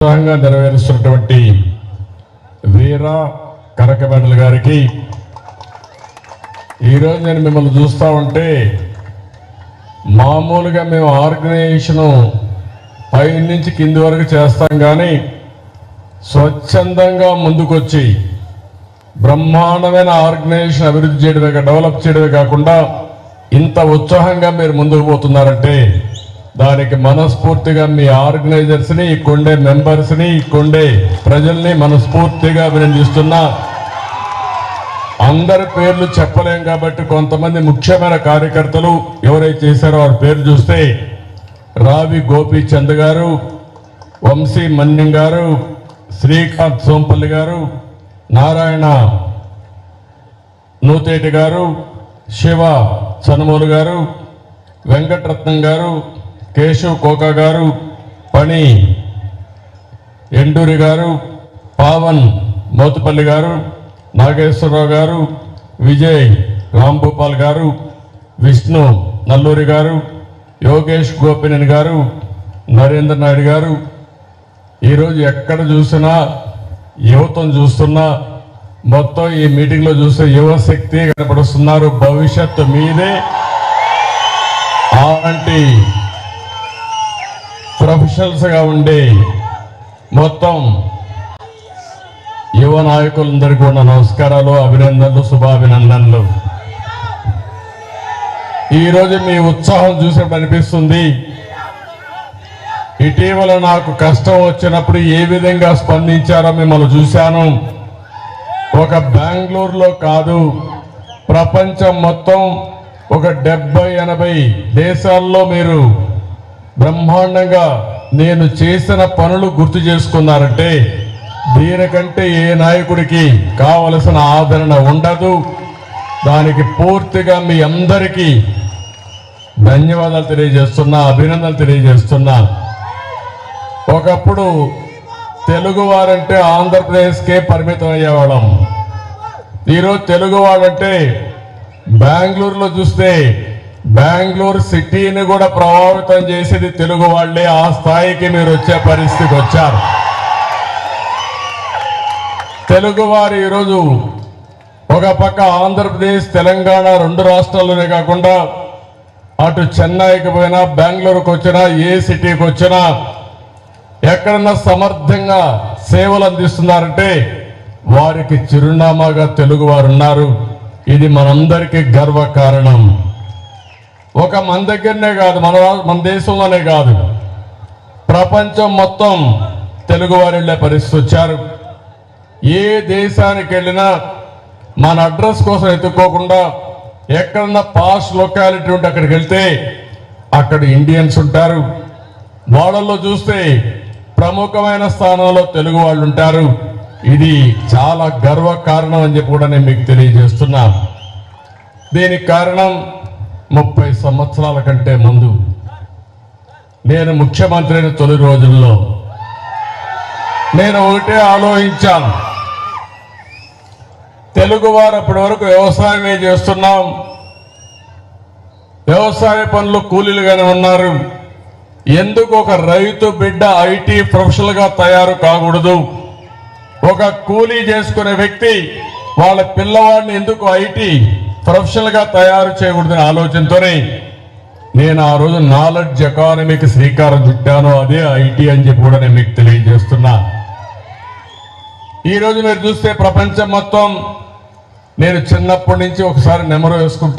ఉత్సాహంగా నెరవేరుస్తున్నటువంటి వీర కనకమేడల గారికి ఈరోజు నేను మిమ్మల్ని చూస్తూ ఉంటే మామూలుగా మేము ఆర్గనైజేషను పై నుంచి కింది వరకు చేస్తాం కానీ స్వచ్ఛందంగా ముందుకొచ్చి బ్రహ్మాండమైన ఆర్గనైజేషన్ అభివృద్ధి చేయడమే డెవలప్ చేయడమే కాకుండా ఇంత ఉత్సాహంగా మీరు ముందుకు పోతున్నారంటే దానికి మనస్ఫూర్తిగా మీ ఆర్గనైజర్స్ని ఇక్కడే మెంబర్స్ని ఇక్కడే ప్రజల్ని మనస్ఫూర్తిగా అభినందిస్తున్నా. అందరి పేర్లు చెప్పలేం కాబట్టి కొంతమంది ముఖ్యమైన కార్యకర్తలు ఎవరైతే చేశారో వారి పేరు చూస్తే రావి గోపీచంద్ గారు, వంశీ మన్యం గారు, శ్రీకాంత్ సోంపల్లి గారు, నారాయణ నూతేటి గారు, శివ చనుమూలు గారు, వెంకటరత్నం గారు, కేశవ్ కోకా గారు, పణి ఎండూరి గారు, పావన్ మోతుపల్లి గారు, నాగేశ్వరరావు గారు, విజయ్ రాంభూపాల్ గారు, విష్ణు నల్లూరి గారు, యోగేష్ గోపినేని గారు, నరేంద్ర నాయుడు గారు. ఈరోజు ఎక్కడ చూసినా యువతను చూస్తున్నా మొత్తం ఈ మీటింగ్లో చూస్తే యువశక్తి కనపడుస్తున్నారు. భవిష్యత్తు మీదే. అలాంటి ప్రొఫెషనల్స్గా ఉండే మొత్తం యువ నాయకులందరికీ కూడా నమస్కారాలు, అభినందనలు, శుభాభినందనలు. ఈరోజు మీ ఉత్సాహం చూసినప్పుడు అనిపిస్తుంది ఇటీవల నాకు కష్టం వచ్చినప్పుడు ఏ విధంగా స్పందించారో మిమ్మల్ని చూశాను. ఒక బెంగళూరులో కాదు, ప్రపంచం మొత్తం ఒక 70-80 దేశాల్లో మీరు బ్రహ్మాండంగా నేను చేసిన పనులు గుర్తు చేసుకున్నారంటే దీనికంటే ఏ నాయకుడికి కావలసిన ఆదరణ ఉండదు. దానికి పూర్తిగా మీ అందరికీ ధన్యవాదాలు తెలియజేస్తున్నా, అభినందనలు తెలియజేస్తున్నా. ఒకప్పుడు తెలుగువారంటే ఆంధ్రప్రదేశ్కే పరిమితం అయ్యేవాళ్ళం. ఈరోజు తెలుగువాడంటే బెంగళూరులో చూస్తే బెంగళూరు సిటీని కూడా ప్రభావితం చేసేది తెలుగు వాళ్ళే. ఆ స్థాయికి మీరు వచ్చే పరిస్థితికి వచ్చారు. తెలుగువారు ఈరోజు ఒక పక్క ఆంధ్రప్రదేశ్, తెలంగాణ 2 రాష్ట్రాల్లోనే కాకుండా అటు చెన్నైకి పోయినా, బెంగళూరుకు వచ్చినా, ఏ సిటీకి వచ్చినా ఎక్కడన్నా సమర్థంగా సేవలు అందిస్తున్నారంటే వారికి చిరునామాగా తెలుగువారు ఉన్నారు. ఇది మనందరికీ గర్వకారణం. ఒక మన దగ్గరనే కాదు, మన దేశంలోనే కాదు, ప్రపంచం మొత్తం తెలుగువారు వెళ్ళే పరిస్థితి వచ్చారు. ఏ దేశానికి వెళ్ళినా మన అడ్రస్ కోసం ఎత్తుక్కోకుండా ఎక్కడన్నా పాస్ట్ లొకాలిటీ ఉంటే అక్కడికి వెళ్తే అక్కడ ఇండియన్స్ ఉంటారు. వాళ్ళల్లో చూస్తే ప్రముఖమైన స్థానంలో తెలుగు వాళ్ళు ఉంటారు. ఇది చాలా గర్వకారణం అని చెప్పి కూడా నేను మీకు తెలియజేస్తున్నా. దీనికి కారణం 30 సంవత్సరాల కంటే ముందు నేను ముఖ్యమంత్రి అయిన తొలి రోజుల్లో నేను ఒకటే ఆలోచించాను. తెలుగువారు అప్పటి వరకు వ్యవసాయమే చేస్తున్నాం, వ్యవసాయ పనులు కూలీలుగానే ఉన్నారు. ఎందుకు ఒక రైతు బిడ్డ ఐటీ ప్రొఫెషనల్గా తయారు కాకూడదు? ఒక కూలీ చేసుకునే వ్యక్తి వాళ్ళ పిల్లవాడిని ఎందుకు ఐటీ ప్రొఫెషనల్గా తయారు చేయకూడదని ఆలోచనతోనే నేను ఆ రోజు నాలెడ్జ్ ఎకానమీకి శ్రీకారం చుట్టాను. అదే ఐటీ అని చెప్పి కూడా నేను మీకు తెలియజేస్తున్నా. ఈరోజు మీరు చూస్తే ప్రపంచం మొత్తం నేను చిన్నప్పటి నుంచి ఒకసారి నెమరు వేసుకుంటే